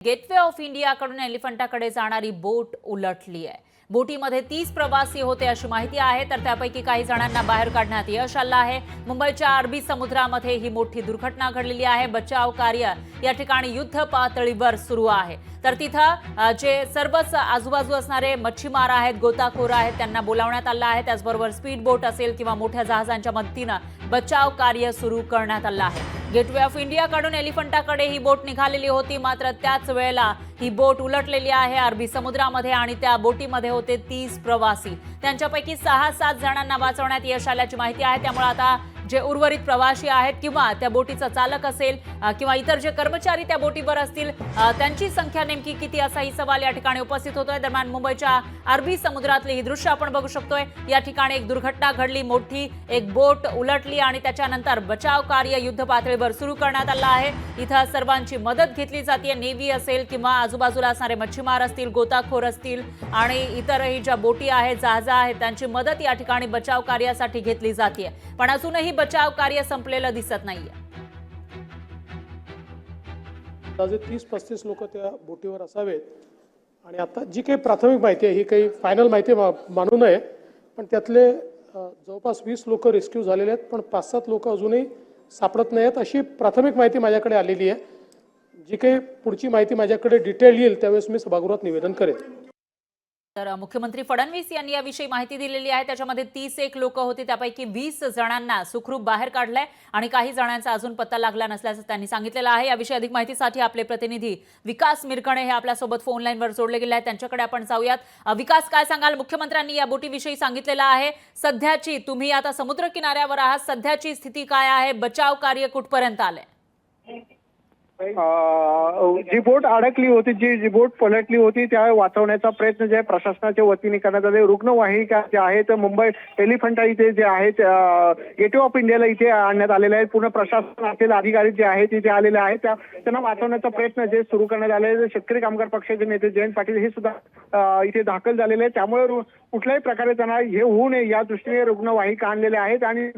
Gateway of इंडियाकडून एलिफंटाकडे जाणारी बोट उलटली आहे। बोटीमध्ये 30 प्रवासी होते अशी माहिती आहे, तर त्यापैकी काही जणांना बाहेर काढण्यात यश आलं आहे। मुंबईच्या अरबी समुद्रामध्ये ही मोठी दुर्घटना घडलेली आहे। बचाव कार्य या ठिकाणी युद्ध पातळीवर सुरू आहे। तर तिथं जे सर्वच आजूबाजू असणारे मच्छीमार आहेत, गोताखोर आहेत, त्यांना बोलावण्यात आलं आहे। त्याचबरोबर स्पीड बोट असेल किंवा मोठ्या जहाजांच्या मदतीनं बचाव कार्य सुरू करण्यात आलं आहे। गेटवे ऑफ इंडियाकडून एलिफंटाकडे ही बोट निघालेली होती, मात्र त्याच वेळेला ही बोट उलटलेली आहे अरबी समुद्रामध्ये आणि त्या बोटीमध्ये होते 30 प्रवासी। त्यांच्यापैकी 6-7 जणांना वाचवण्यात यश आल्याची माहिती आहे। त्यामुळे आता जे उर्वरित प्रवासी आहेत किंवा त्या बोटीचा चालक असेल किंवा इतर जे कर्मचारी त्या बोटीवर असतील, त्यांची संख्या नेमकी किती असाही सवाल या ठिकाणी उपस्थित होतोय। दरम्यान मुंबईच्या अरबी समुद्रातली ही दृश्य आपण बघू शकतोय। या ठिकाणी एक दुर्घटना घडली, मोठी एक बोट उलटली आणि त्याच्यानंतर बचाव कार्य युद्ध पातळीवर सुरू करण्यात आलं आहे। इथं सर्वांची मदत घेतली जाते, नेव्ही असेल किंवा आजूबाजूला असणारे मच्छीमार असतील, गोताखोर असतील आणि इतरही ज्या बोटी आहेत, जहाजा आहेत, त्यांची मदत या ठिकाणी बचाव कार्यासाठी घेतली जाते। पण अजूनही बचाव कार्य संपलेलं दिसत नाहीये। 30-35 लोक त्या बोटीवर असावेत आणि आता जी काही प्राथमिक माहिती आहे ही काही फायनल माहिती मानू नये, पण त्यातले जवळपास 20 लोक रेस्क्यू झालेले आहेत, पण 5-7 लोक अजूनही सापडत नाहीत अशी प्राथमिक माहिती माझ्याकडे आलेली आहे। जी काही पुढची माहिती माझ्याकडे डिटेल येईल त्यावेळेस मी सभागृहात निवेदन करेन। तर मुख्यमंत्री फडणवीस यांनी याविषयी माहिती दिलेली आहे। त्याच्यामध्ये 31 लोक होती, त्यापैकी 20 जणांना सुखरूप बाहेर काढलंय आणि काही जणांचा अजून पत्ता लागला नसल्याचं त्यांनी सांगितलेलं आहे। याविषयी अधिक माहितीसाठी आपले प्रतिनिधी विकास मिरकणे हे आपल्यासोबत फोन लाईनवर जोडले गेले आहेत, त्यांच्याकडे आपण जाऊयात। विकास, काय सांगाल? मुख्यमंत्र्यांनी या बोटीविषयी सांगितलेलं आहे। सध्याची, तुम्ही आता समुद्र किनाऱ्यावर आहात, सध्याची स्थिती काय आहे? बचाव कार्य कुठपर्यंत आलंय? जी बोट अडकली होती, जी बोट पलटली होती, त्या वाचवण्याचा प्रयत्न जे प्रशासनाच्या वतीने करण्यात आले। रुग्णवाहिका जे आहेत मुंबई एलिफंटा इथे जे आहेत गेटवे ऑफ इंडियाला इथे आणण्यात आलेले आहेत। पूर्ण प्रशासनातील अधिकारी जे आहेत इथे आलेले आहेत, त्यांना वाचवण्याचा प्रयत्न जे सुरू करण्यात आले। शेतकरी कामगार पक्षाचे नेते जयंत पाटील हे सुद्धा इथे दाखल झालेले आहेत। त्यामुळे कुठल्याही प्रकारे त्यांना हे होऊ नये या दृष्टीने रुग्णवाहिका आणलेल्या आहेत आणि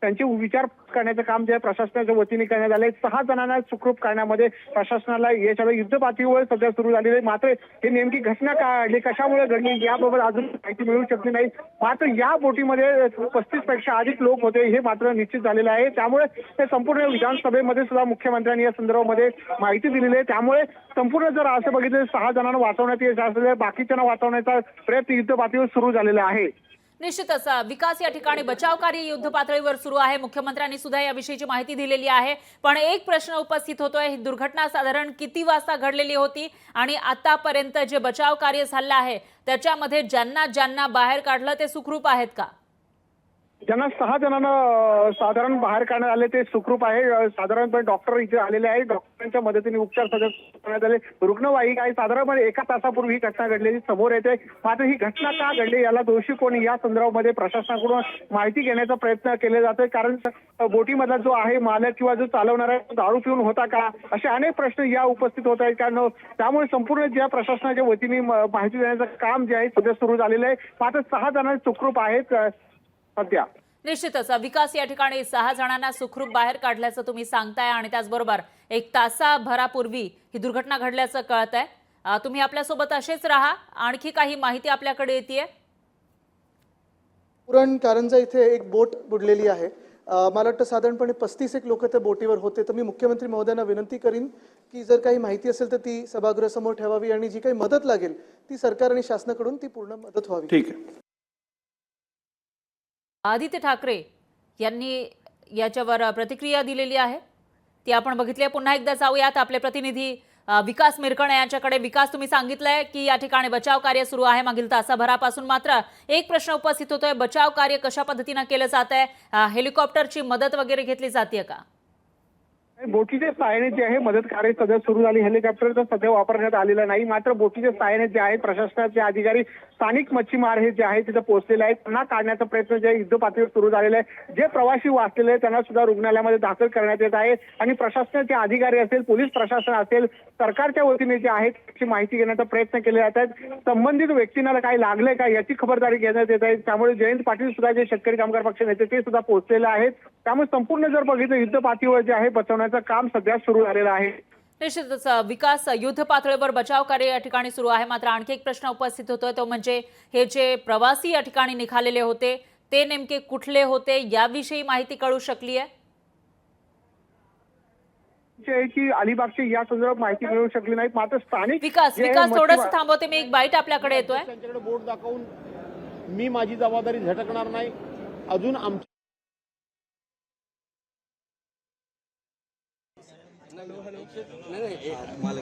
त्यांची विचार करण्याचं काम जे प्रशासनाच्या वतीने करण्यात आले। 6 जणांना सुखरूप करण्यामध्ये प्रशासनाला यश आलं। युद्ध पातळीवर सध्या सुरू झालेले, मात्र हे नेमकी घटना काय घडली, कशामुळे घडली याबाबत अजून माहिती मिळू शकली नाही। मात्र या बोटीमध्ये 35 पेक्षा अधिक लोक होते हे मात्र निश्चित झालेलं आहे। त्यामुळे ते संपूर्ण विधानसभेमध्ये सुद्धा मुख्यमंत्र्यांनी या संदर्भामध्ये माहिती दिलेली आहे। त्यामुळे संपूर्ण जर असं बघितलं 6 जणांना वाचवण्यात यश आलं, बाकीच्यांना वाचवण्याचा प्रयत्न युद्ध पातळीवर सुरू झालेला आहे। निश्चितच विकास, या ठिकाणी बचाव कार्य युद्ध पातळीवर सुरू आहे। मुख्यमंत्र्यांनी सुद्धा याविषयीची माहिती दिलेली आहे। पण एक प्रश्न उपस्थित होतोय, ही दुर्घटना साधारण किती वाजता घडलेली होती आणि आतापर्यंत जे बचाव कार्य झालं आहे त्याच्यामध्ये ज्यांना बाहेर काढलं ते सुखरूप आहेत का? ज्यांना 6 जणांना साधारण बाहेर काढण्यात आले ते सुखरूप आहे। साधारणपणे डॉक्टर इथे आलेले आहेत, डॉक्टरांच्या मदतीने उपचार करण्यात आले। रुग्णवाहिका आहे, साधारणपणे 1 तासापूर्वी ही घटना घडलेली समोर येते। मात्र ही घटना का घडली, याला दोषी कोणी, या संदर्भामध्ये प्रशासनाकडून माहिती घेण्याचा प्रयत्न केला जातोय। कारण बोटीमधला जो आहे मालक किंवा जो चालवणार आहे तो दारू पिऊन होता का, असे अनेक प्रश्न या उपस्थित होत आहेत। कारण त्यामुळे संपूर्ण ज्या प्रशासनाच्या वतीने माहिती देण्याचं काम जे आहे सध्या सुरू झालेलं आहे। मात्र 6 जण सुखरूप आहेत सध्या। निश्चितच विकास, या ठिकाणी 6 जणांना सुखरूप बाहेर काढल्याचं तुम्ही सांगताय आणि त्याचबरोबर 1 तासाभरापूर्वी ही दुर्घटना घडल्याचं कळतंय। तुम्ही आपल्यासोबत असेच राहा, आणखी काही माहिती आपल्याकडे येतेय। पुरण कारंजा इथे एक बोट बुडलेली आहे। मला वाटतं साधारणपणे 35 लोक त्या बोटीवर होते। तर मी मुख्यमंत्री महोदयांना विनंती करीन की जर काही माहिती असेल तर ती सभागृहासमोर ठेवावी आणि जी काही मदत लागेल ती सरकार आणि शासनाकडून ती पूर्ण मदत व्हावी। ठीक आहे। आदित्य ठाकरे यांनी याच्यावर प्रतिक्रिया दिलेली आहे, ती आपण बघितली आहे। पुन्हा एकदा जाऊयात आपले प्रतिनिधी विकास मिरकणे यांच्याकडे। विकास, तुम्ही सांगितलंय की या ठिकाणी बचाव कार्य सुरू आहे मागील तासाभरापासून, मात्र एक प्रश्न उपस्थित होतोय, बचाव कार्य कशा पद्धतीने केलं जात आहे? हेलिकॉप्टरची मदत वगैरे घेतली जाते का? बोटीच्या सहाय्याने जे आहे मदत कार्य सध्या सुरू झाली। हेलिकॉप्टरचा सध्या वापरण्यात आलेला नाही, मात्र बोटीच्या सहाय्याने जे आहे प्रशासनाचे अधिकारी, स्थानिक मच्छीमार हे जे आहे तिथे पोहोचलेले आहेत। त्यांना काढण्याचा प्रयत्न जे युद्ध पातळीवर सुरू झालेला आहे। जे प्रवासी वाचलेले आहेत त्यांना सुद्धा रुग्णालयामध्ये दाखल करण्यात येत आहे आणि प्रशासनाचे अधिकारी असेल, पोलीस प्रशासन असेल, सरकारच्या वतीने जे आहे त्याची माहिती घेण्याचा प्रयत्न केले जात आहेत। संबंधित व्यक्तींना काही लागले का याची खबरदारी घेण्यात येत आहे। त्यामुळे जयंत पाटील सुद्धा जे शेतकरी कामगार पक्ष नेते ते सुद्धा पोहोचलेले आहेत। त्यामुळे संपूर्ण जर बघितलं युद्ध पातळीवर जे आहे बचावण्याचं काम सध्या सुरू झालेलं आहे। निश्चितच विकास युद्ध पातळीवर बचाव कार्य या ठिकाणी सुरू आहे. मात्र आणखी एक प्रश्न उपस्थित होतोय तो म्हणजे हे जे प्रवासी या ठिकाणी निघालेले होते ते नेमके कुठले होते याविषयी माहिती कळू शकली आहे? की अलिबागची या संदर्भात माहिती मिळू शकली नाही. मात्र स्थानिक विकास थोडंसं थांबवते मी, एक बाईट आपल्याकडे येतोय. त्यांच्याकडे बोट दाखवून मी माझी जबाबदारी झटकणार नाही. अजून आमच्या नाही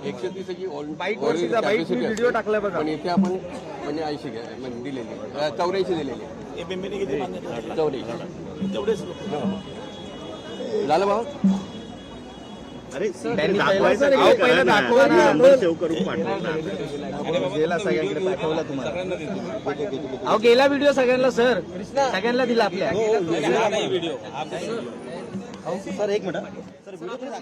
130ची व्हिडिओ टाकलाय बघा. पण इथे आपण म्हणजे 80 म्हणजे दिलेली 84 दिलेली. झालं भाऊ. त्यांनी दाखवायचं पहिलं दाखवा ना. नंबर सेव्ह करून पाठवला. गेला सगळ्यांकडे पाठवला तुम्हाला. अहो गेला व्हिडिओ सगळ्यांना सर, सगळ्यांना दिला आपल्या. सर एक मिनिट सर.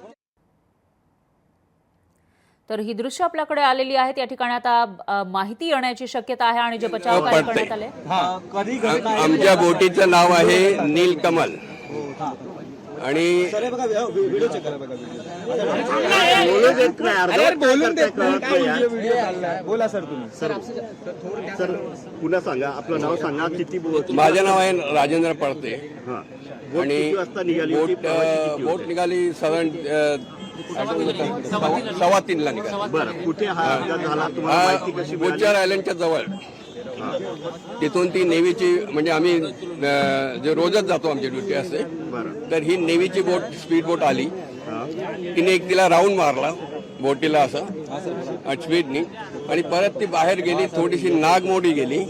तर ही दृश्य आपल्याकडे आलेली आहेत. या ठिकाणी आता माहिती येण्याची शक्यता आहे आणि जे बचाव कार्य करण्यात आले. आमच्या बोटीचं नाव आहे नीलकमल आणि व्हिडिओ चेक करा बघा. बोला सर तुम्ही. सर पुन्हा सांगा आपलं नाव सांगा. किती माझं नाव आहे राजेंद्र पडते आणि बोट निघाली साधारण 3:15 निघाली. बरं कुठे हा अपघात झाला तुम्हाला माहिती कशी मिळाली? बोचार आयलंडच्या जवळ. तिथून ती नेव्हीची म्हणजे आम्ही जे रोजच जातो आमची ड्युटी असते. तर ही नेव्हीची बोट स्पीड बोट आली. तिने एक तिला राऊंड मारला बोटीला असं स्पीडनी आणि परत ती बाहेर गेली. थोडीशी नागमोडी गेली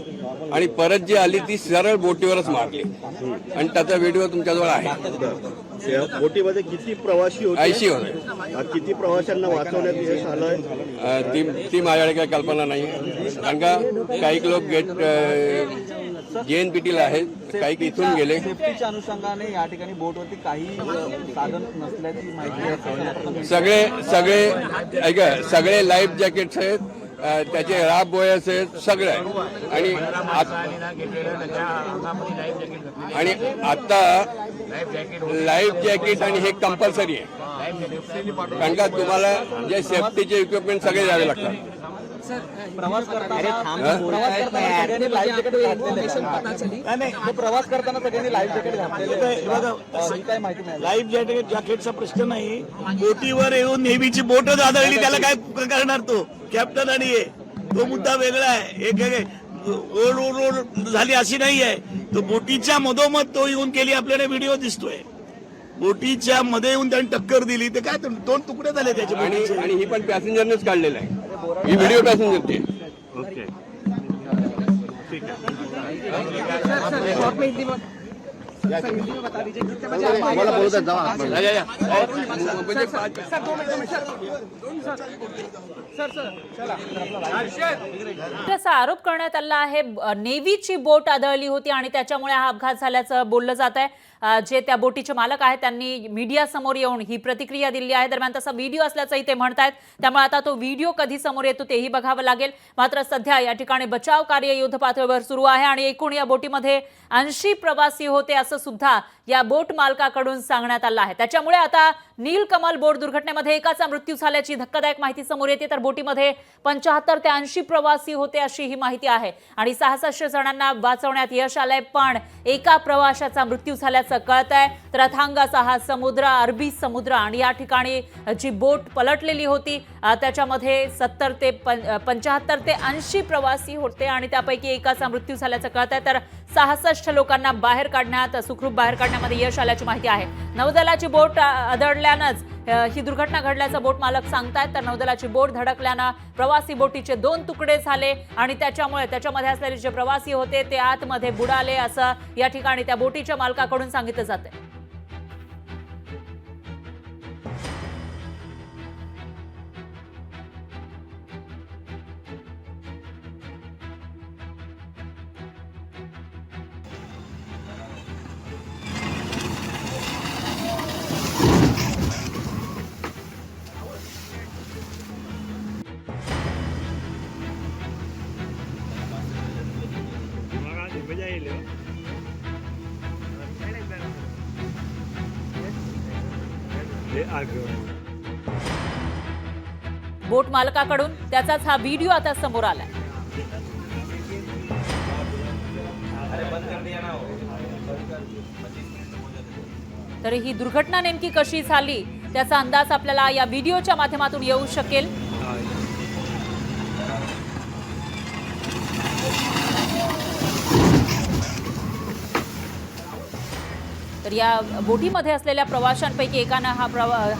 आणि परत जी आली ती सरळ बोटीवरच मारली आणि त्याचा व्हिडिओ तुमच्याजवळ आहे. बोटीमध्ये किती प्रवासी होते? 80 होते. किती प्रवाशांना वाचवण्यात यश आलंय? ती माझ्याकडे काही कल्पना नाही. कारण का काही लोक JNPTला आहेत, काही इथून गेले. सेफ्टीच्या अनुषंगाने या ठिकाणी बोटवरती काही साधन नसल्याची माहिती. सगळे लाईफ जॅकेट्स आहेत, त्याचे राब बोयस आहेत, सगळे आणि आता लाईफ जॅकेट आणि हे कंपल्सरी आहे. कारण का तुम्हाला जे सेफ्टीचे इक्विपमेंट सगळे द्यावे लागतात. प्रवास करताना सगळ्यांनी लाईफ जॅकेट घातलेले. प्रवास करताना सगळ्यांनी लाईफ जॅकेट घातलेले. काय माहिती लाईफ जॅकेटचा प्रश्न नाही. बोटीवर येऊन नेव्हीची बोटच आदळली, त्याला काय करणार तो कॅप्टन आणि तो मुद्दा वेगळा आहे. एक ओढ झाली अशी नाही आहे. तो बोटीच्या मधोमध तो येऊन केली. आपल्याला व्हिडिओ दिसतोय. बोटीच्या मध्ये येऊन त्यांनी टक्कर दिली. ते काय 2 तुकडे झाले त्याचे. आणि ही पण पॅसेंजरनेच काढलेलं आहे. ही व्हिडिओ पॅसेंजरची. ओके ठीक आहे. मला बोलतात जावा. असा आरोप करण्यात आला आहे नेव्हीची बोट आदळली होती आणि त्याच्यामुळे हा अपघात झाल्याचं बोललं जात आहे. जे त्या बोटीचे मालक आहेत त्यांनी मीडिया समोर येऊन ही प्रतिक्रिया दिली आहे. दरम्यान तसा व्हिडिओ असल्याचंही ते म्हणतायत. त्यामुळे आता तो व्हिडिओ कधी समोर येतो तेही बघावं लागेल. मात्र सध्या या ठिकाणी बचाव कार्य युद्ध पातळीवर सुरू आहे आणि एकूण या बोटीमध्ये 80 प्रवासी होते असं सुद्धा या बोट मालकाकडून सांगण्यात आलं आहे. त्याच्यामुळे आता नीलकमल बोट दुर्घटनेमध्ये एकाचा मृत्यू झाल्याची धक्कादायक माहिती समोर येते. तर बोटीमध्ये 75 ते 80 प्रवासी होते अशी ही माहिती आहे आणि 66 जणांना वाचवण्यात यश आलंय. पण एका प्रवाशाचा मृत्यू झाल्याचं कळत आहे. तर अथांगाचा हा समुद्र, अरबी समुद्र आणि या ठिकाणी जी बोट पलटलेली होती त्याच्यामध्ये 75 ते 80 प्रवासी होते आणि त्यापैकी एकाचा मृत्यू झाल्याचं कळत आहे. तर 66 लोकांना बाहेर काढण्यात सुखरूप बाहेर काढण्यामध्ये यश आल्याची माहिती आहे. नौदलाची बोट आदळल्यानंच ही दुर्घटना घडल्याचं बोट मालक सांगतायत. तर नौदलाची बोट धडकल्यानं प्रवासी बोटीचे 2 तुकडे झाले आणि त्याच्यामुळे त्याच्यामध्ये असलेले जे प्रवासी होते ते आतमध्ये बुडाले असं या ठिकाणी त्या बोटीच्या मालकाकडून सांगितलं जाते. बोट मालकाकडून. त्याचाच हा व्हिडिओ आता समोर आलाय. तर ही दुर्घटना नेमकी कशी झाली त्याचा अंदाज आपल्याला या व्हिडिओच्या माध्यमातून येऊ शकेल. तर या बोटीमध्ये असलेल्या प्रवाशांपैकी एकानं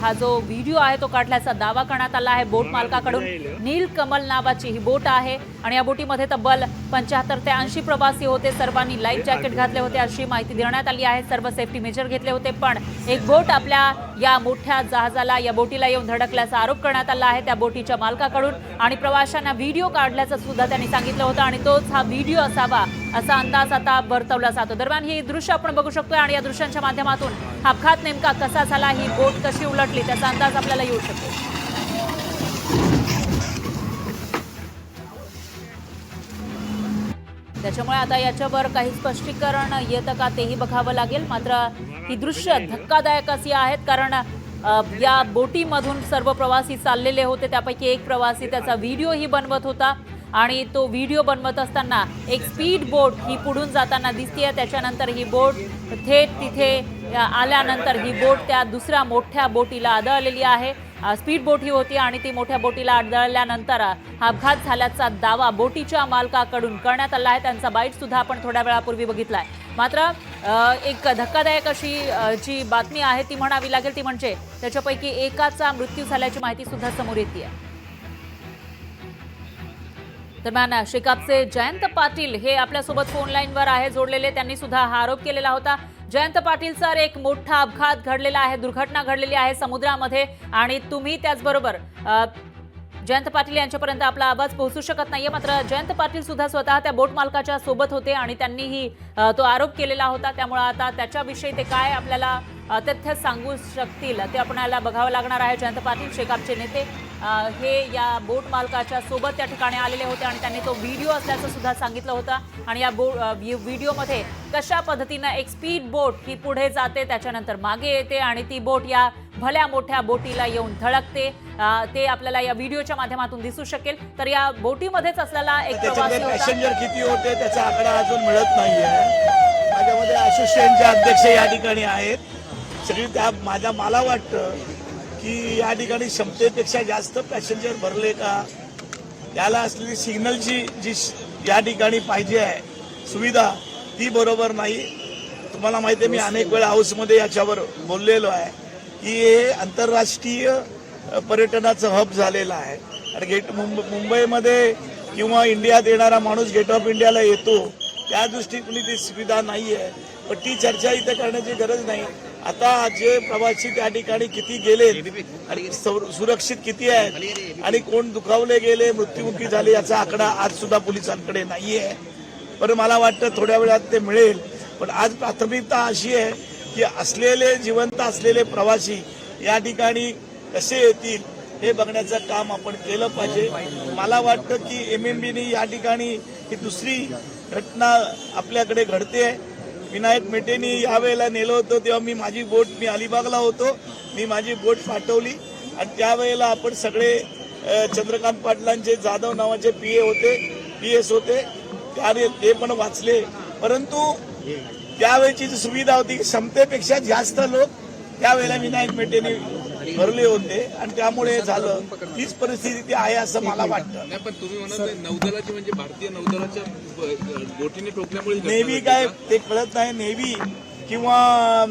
हा जो व्हिडिओ आहे तो काढल्याचा दावा करण्यात आला आहे बोट मालकाकडून. नीलकमल नावाची ही बोट आहे आणि या बोटीमध्ये तब्बल 75 ते 80 प्रवासी होते. सर्वांनी लाईफ जॅकेट घातले होते अशी माहिती देण्यात आली आहे. सर्व सेफ्टी मेजर घेतले होते, पण एक बोट आपल्या या मोठ्या जहाजाला, या बोटीला येऊन धडकल्याचा आरोप करण्यात आला आहे त्या बोटीच्या मालकाकडून. आणि प्रवाशांना व्हिडिओ काढल्याचं सुद्धा त्यांनी सांगितलं होतं आणि तोच हा व्हिडिओ असावा असा अंदाज आता वर्तवला जातो. दरम्यान ही दृश्य आपण बघू शकतोय आणि या दृश्यांच्या माध्यमातून हा अपघात नेमका कसा झाला, ही बोट कशी उलटली त्याचा अंदाज आपल्याला येऊ शकतो. त्याच्यामुळे आता याच्यावर काही स्पष्टीकरण येतं का तेही बघावं लागेल. मात्र ही दृश्य धक्कादायक अशी आहेत कारण या बोटीमधून सर्व प्रवासी चाललेले होते. त्यापैकी एक प्रवासी त्याचा व्हिडिओही बनवत होता आणि तो व्हिडिओ बनवत असताना एक स्पीड बोट ही पुढून जाताना दिसतीये. त्याच्यानंतर ही बोट थेट तिथे आल्यानंतर ही बोट त्या दुसऱ्या मोठ्या बोटीला आदळलेली आहे. स्पीड बोट ही होती आणि ती मोठ्या बोटीला आदळल्यानंतर हा अपघात झाल्याचा दावा बोटीच्या मालकाकडून करण्यात आला आहे. त्यांचा बाईट सुद्धा आपण थोड्या वेळापूर्वी बघितलाय. मात्र एक धक्कादायक अशी जी बातमी आहे ती म्हणावी लागेल ती म्हणजे त्याच्यापैकी एकाचा मृत्यू झाल्याची माहिती सुद्धा समोर येते. दरम्यान शेकापचे जयंत पाटील हे आपल्यासोबत फोन लाईनवर आहे जोडलेले. त्यांनी सुद्धा हा आरोप केलेला होता. जयंत पाटील सर, एक मोठा अपघात घडलेला आहे, दुर्घटना घडलेली आहे समुद्रामध्ये आणि तुम्ही त्याचबरोबर जयंत पाटील यांच्यापर्यंत आपला आवाज पोहोचू शकत नाहीये. मात्र जयंत पाटील सुद्धा स्वतः त्या बोट मालकाच्या सोबत होते आणि त्यांनीही तो आरोप केलेला होता. त्यामुळे आता त्याच्याविषयी ते काय आपल्याला तथ्य सांगू शकतील ते आपल्याला बघावं लागणार आहे. जयंत पाटील शेकापचे नेते हे या बोट मालकाच्या सोबत त्या ठिकाणी आलेले होते आणि त्यांनी तो व्हिडिओ असल्याचं सुद्धा सांगितलं होतं. आणि या व्हिडिओमध्ये कशा पद्धतीनं एक स्पीड बोट ही पुढे जाते, त्याच्यानंतर मागे येते आणि ती बोट या भल्या मोठ्या बोटीला येऊन धडकते ते आपल्याला या व्हिडिओच्या माध्यमातून दिसू शकेल. तर या बोटीमध्येच असलेला एक प्रवासी होता. पॅसेंजर किती होते त्याचा आकडा अजून मिळत नाहीये. माझ्यामध्ये असोसिएशनचे अध्यक्ष या ठिकाणी आहेत. सगळी त्या मला वाटतं की या ठिकाणी क्षमतेपेक्षा जास्त पॅसेंजर भरले का, त्याला असलेली सिग्नलची जी या ठिकाणी पाहिजे आहे सुविधा ती बरोबर नाही. तुम्हाला माहिती आहे, मी अनेक वेळा हाऊसमध्ये याच्यावर बोललेलो आहे की हे आंतरराष्ट्रीय पर्यटनाचं हब झालेलं आहे. आणि मुंबईमध्ये किंवा इंडियात येणारा माणूस गेट ऑफ इंडियाला येतो त्या दृष्टीने ती सुविधा नाही आहे. पण ती चर्चा इथे करण्याची गरज नाही. आता जे प्रवासी त्या ठिकाणी किती गेले आणि सुरक्षित किती आहेत आणि कोण दुखावले गेले, मृत्युमुखी झाले याचा आकडा आज सुद्धा पोलिसांकडे नाही आहे. पण मला वाटतं थोड्या वेळात ते मिळेल. पण आज प्राथमिकता अशी आहे की असलेले जिवंत असलेले प्रवासी या ठिकाणी कसे येतील हे बघण्याचं काम आपण केलं पाहिजे. मला वाटतं की MMBने या ठिकाणी ही दुसरी घटना आपल्याकडे घडते. विनायक मेटेंनी यावेळेला नेलं होतं तेव्हा मी अलिबागला होतो. मी माझी बोट पाठवली आणि त्यावेळेला आपण सगळे चंद्रकांत पाटलांचे जाधव नावाचे PS होते त्याने ते पण वाचले. परंतु त्यावेळेची जी सुविधा होती क्षमतेपेक्षा जास्त लोक त्यावेळेला विनायक मेटेंनी भरले होते आणि त्यामुळे झालं. तीच परिस्थिती आहे असं मला वाटतं. पण तुम्ही म्हणाल नौदलाची म्हणजे भारतीय नौदलाच्या बोटीने ठोकल्यामुळे नेव्ही काय ते कळत नाही. नेव्ही किंवा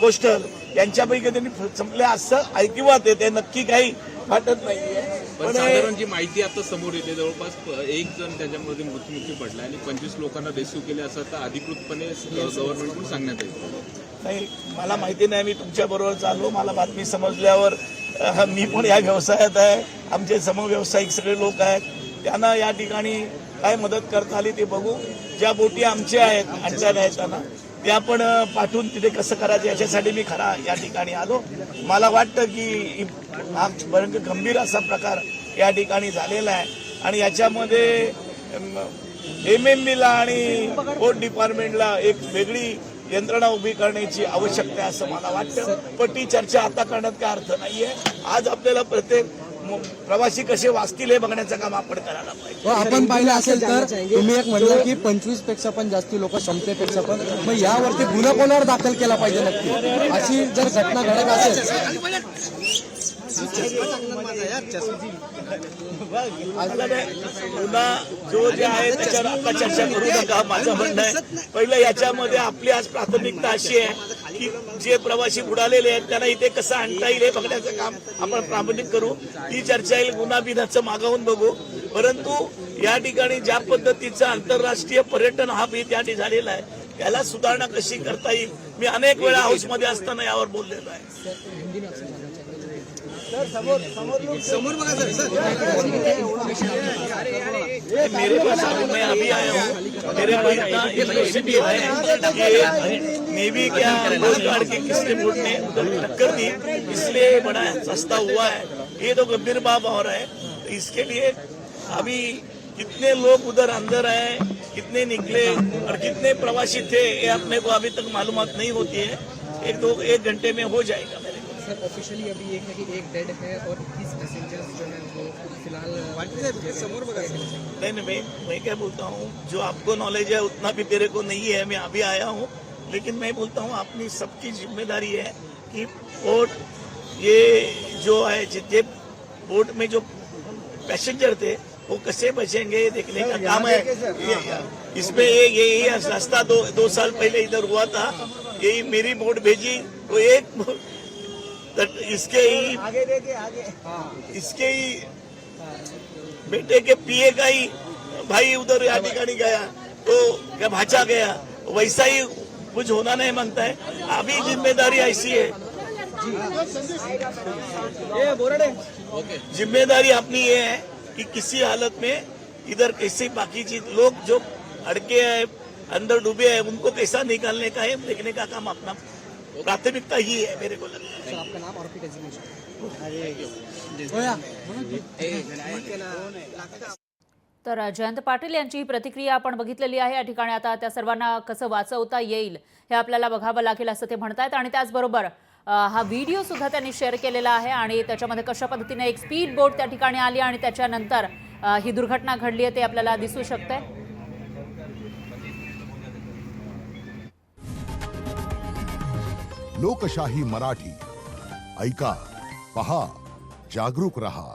कोस्टल यांच्यापैकी त्यांनी संपले असं ऐकिवात येते. नक्की काही वाटत नाहीये. पण साधारण जी माहिती आता समोर येते जवळपास एक जण त्याच्यामध्ये मृत्युमुखी पडला आणि 25 लोकांना रेस्क्यू केले असं आता अधिकृतपणे गव्हर्नमेंटकडून सांगण्यात येईल. नाही, मला माहिती नाही. मी तुमच्या बरोबर चाललो. मला बातमी समजल्यावर मी पण या व्यवसायात आहे. आमचे समव्यावसायिक सगळे लोक आहेत. त्यांना या ठिकाणी काय मदत करता आली ते बघू. ज्या बोटी आमच्या आहेत आणल्या येताना त्या पण पाठवून तिथे कसं करायचं याच्यासाठी मी खरा या ठिकाणी आलो. मला वाटतं की हा गंभीर असा प्रकार या ठिकाणी झालेला आहे आणि याच्यामध्ये MMBला आणि पोर्ट डिपार्टमेंटला एक वेगळी यंत्रणा उभी करण्याची आवश्यकता आहे असं मला वाटतं. पण ती चर्चा आता करण्यात काय अर्थ नाहीये. आज आपल्याला प्रत्येक प्रवासी कसे वाचतील हे बघण्याचं काम आपण करायला पाहिजे. आपण पाहिलं असेल तर तुम्ही एक म्हणलं की 25 पेक्षा पण जास्ती लोक क्षमतेपेक्षा पण, मग यावरती गुन्हा कोणावर दाखल केला पाहिजे नक्की, अशी जर घटना घडत असेल. पुन्हा जो जे आहे त्याच्यावर आता चर्चा करू नका. माझं म्हणणं आहे पहिलं याच्यामध्ये आपली आज प्राथमिकता अशी आहे की जे प्रवासी बुडालेले आहेत त्यांना इथे कसं आणता येईल हे बघण्याचं काम आपण प्रामाणिक करू. ती चर्चा येईल, गुन्हा बिन्हाचं मागावून बघू. परंतु या ठिकाणी ज्या पद्धतीचं आंतरराष्ट्रीय पर्यटन हब ही त्या ठिकाणी झालेला आहे त्याला सुधारणा कशी करता येईल मी अनेक वेळा हाऊसमध्ये असताना यावर बोललेलो आहे. मेरे पास मैं अभी आया हूँ, मेरे को इतना इन्फॉर्मेशन भी है कि नेवी क्या कोस्ट गार्ड के किसने बोट ने उधर टक्कर दी इसलिए बड़ा सस्ता हुआ है. ये तो गंभीर बात हो रहा है. इसके लिए अभी कितने लोग उधर अंदर आए, कितने निकले और कितने प्रवासी थे ये अपने को अभी तक मालूमात नहीं होती है. एक घंटे में हो जाएगा. सर ऑफिशियली अभी एक है कि एक डेड है और 21 पैसेंजर्स जो है वो फिलहाल नहीं मैं क्या बोलता हूँ जो आपको नॉलेज है उतना भी मेरे को नहीं है. मैं अभी आया हूँ लेकिन मैं बोलता हूँ अपनी सबकी जिम्मेदारी है कि बोट ये जो है जितने बोट में जो पैसेंजर थे वो कैसे बचेंगे देखने का काम है. इसमें यही रास्ता दो साल पहले इधर हुआ था. यही मेरी बोट भेजी तो एक इसके ही बेटे के पीए का ही भाई उधर या ठिकाणी गया तो क्या भाचा गया वैसा ही कुछ होना नहीं मांगता है. अभी जिम्मेदारी ऐसी है, जिम्मेदारी अपनी ये है कि किसी हालत में इधर कैसे बाकी चीज लोग जो अड़के हैं अंदर डूबे हैं उनको कैसा निकालने का है देखने का काम अपना प्राथमिकता ही है मेरे को लगता है. आपका नाम और डेजिग्नेशन. तर जयंत पाटील यांची ही प्रतिक्रिया आपण बघितलेली आहे. या ठिकाणी आता त्या सर्वांना कसं वाचवता येईल हे आपल्याला बघावं लागेल असं ते म्हणतायत. आणि त्याचबरोबर हा व्हिडिओ सुद्धा त्यांनी शेअर केलेला आहे आणि त्याच्यामध्ये कशा पद्धतीने एक स्पीड बोट त्या ठिकाणी आली आणि त्याच्यानंतर ही दुर्घटना घडली आहे ते आपल्याला दिसू शकते. लोकशाही मराठी ऐका, पहा, जागरूक रहा.